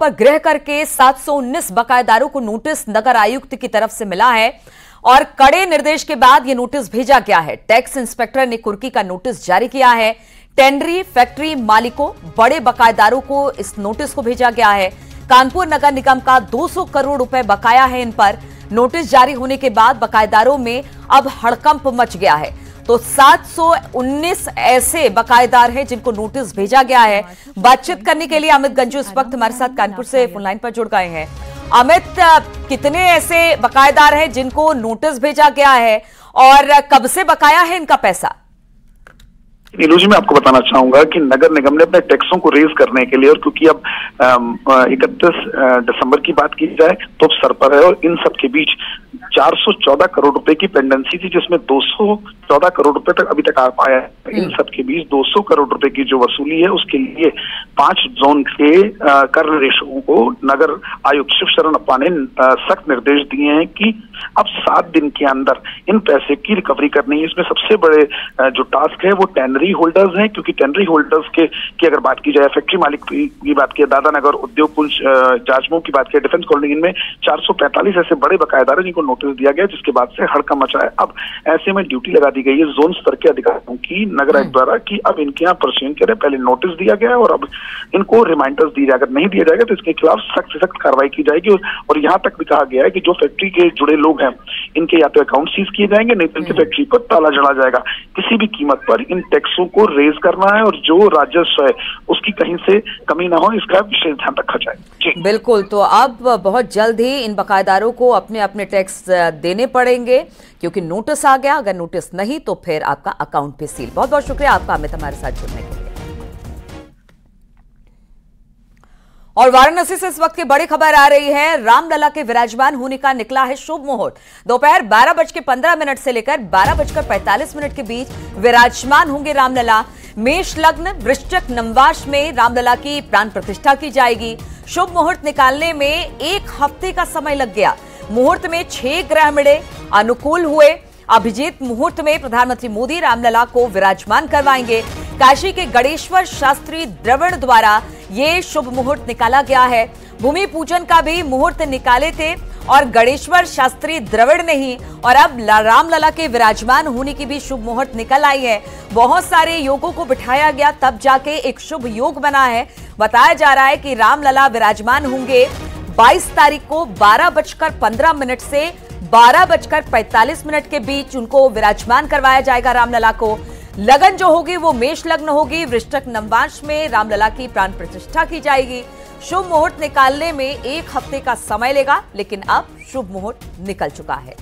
पर गृह करके 719 बकायेदारों को नोटिस नगर आयुक्त की तरफ से मिला है और कड़े निर्देश के बाद यह नोटिस भेजा गया है। टैक्स इंस्पेक्टर ने कुर्की का नोटिस जारी किया है। टेंडरी फैक्ट्री मालिकों, बड़े बकायेदारों को इस नोटिस को भेजा गया है। कानपुर नगर निगम का 200 करोड़ रुपए बकाया है। इन पर नोटिस जारी होने के बाद बकायेदारों में अब हड़कंप मच गया है। तो 719 ऐसे बकायेदार हैं जिनको नोटिस भेजा गया है। बातचीत करने के लिए अमित गंजू इस वक्त हमारे साथ कानपुर से फोन लाइन पर जुड़ गए हैं। अमित, कितने ऐसे बकायेदार हैं जिनको नोटिस भेजा गया है और कब से बकाया है इनका पैसा? नीलू जी, मैं आपको बताना चाहूंगा कि नगर निगम ने अपने टैक्सों को रेज करने के लिए, और क्योंकि अब 31 दिसंबर की बात की जाए तो सर पर है, और इन सब के बीच 414 करोड़ रुपए की पेंडेंसी थी, जिसमें 214 करोड़ रुपए तक अभी तक आ पाया है। इन सब के बीच 200 करोड़ रुपए की जो वसूली है, उसके लिए 5 जोन के कर निदेशकों को नगर आयुक्त शिव शरण अप्पा ने सख्त निर्देश दिए हैं कि अब 7 दिन के अंदर इन पैसे की रिकवरी करनी है। इसमें सबसे बड़े जो टास्क है वो टेनरी होल्डर्स हैं, क्योंकि टेनरी होल्डर्स की अगर बात की जाए, फैक्ट्री मालिक की बात की, दादा नगर, उद्योग पुंज, जाजमऊ की बात की, डिफेंस कॉलोनी, इनमें 445 ऐसे बड़े बकायेदार हैं जिनको नोटिस दिया गया, जिसके बाद से हड़कंप मचा है। अब ऐसे में ड्यूटी लगा दी गई है जोन स्तर के अधिकारियों की नगर आयुक्त द्वारा कि अब इनके यहाँ परचेज करें। पहले नोटिस दिया गया है और अब इनको रिमाइंडर्स दिए जाएगा। नहीं दिया जाएगा तो इसके खिलाफ सख्त से सख्त कार्रवाई की जाएगी। और यहाँ तक भी कहा गया है कि जो फैक्ट्री के जुड़े लोग हैं, इनके या तो अकाउंट सीज किए जाएंगे, नहीं तो इनकी फैक्ट्री पर ताला जड़ा जाएगा। किसी भी कीमत पर इन टैक्सों को रेज करना है और जो राजस्व है उसकी कहीं से कमी ना हो, इसका विशेष ध्यान रखा जाए। जी बिल्कुल। तो अब बहुत जल्द ही इन बकायेदारों को अपने अपने टैक्स देने पड़ेंगे, क्योंकि नोटिस आ गया। अगर नोटिस नहीं तो फिर आपका अकाउंट पे सील। बहुत बहुत शुक्रिया आपका अमित हमारे साथ जुड़ने के लिए। और वाराणसी से इस वक्त की बड़ी खबर आ रही है। रामलला के विराजमान होने का निकला है शुभ मुहूर्त। दोपहर 12:15 से लेकर 12:45 के बीच विराजमान होंगे रामलला। मेष लग्न वृश्चिक नववार्ष में रामलला की प्राण प्रतिष्ठा की जाएगी। शुभ मुहूर्त निकालने में 1 हफ्ते का समय लग गया। मुहूर्त में 6 ग्रह मिले, अनुकूल हुए। अभिजीत मुहूर्त में प्रधानमंत्री मोदी रामलला को विराजमान करवाएंगे। काशी के गणेश्वर शास्त्री द्रविड़ द्वारा ये शुभ मुहूर्त निकाला गया है। भूमि पूजन का भी मुहूर्त निकाले थे और गणेश्वर शास्त्री द्रविड़ ने ही, और अब रामलला के विराजमान होने की भी शुभ मुहूर्त निकल आई है। बहुत सारे योगों को बिठाया गया, तब जाके एक शुभ योग बना है। बताया जा रहा है कि रामलला विराजमान होंगे 22 तारीख को 12:15 से 12:45 के बीच उनको विराजमान करवाया जाएगा रामलला को। लगन जो होगी वो मेष लग्न होगी। वृश्चिक नववार्ष में रामलला की प्राण प्रतिष्ठा की जाएगी। शुभ मुहूर्त निकालने में 1 हफ्ते का समय लेगा, लेकिन अब शुभ मुहूर्त निकल चुका है।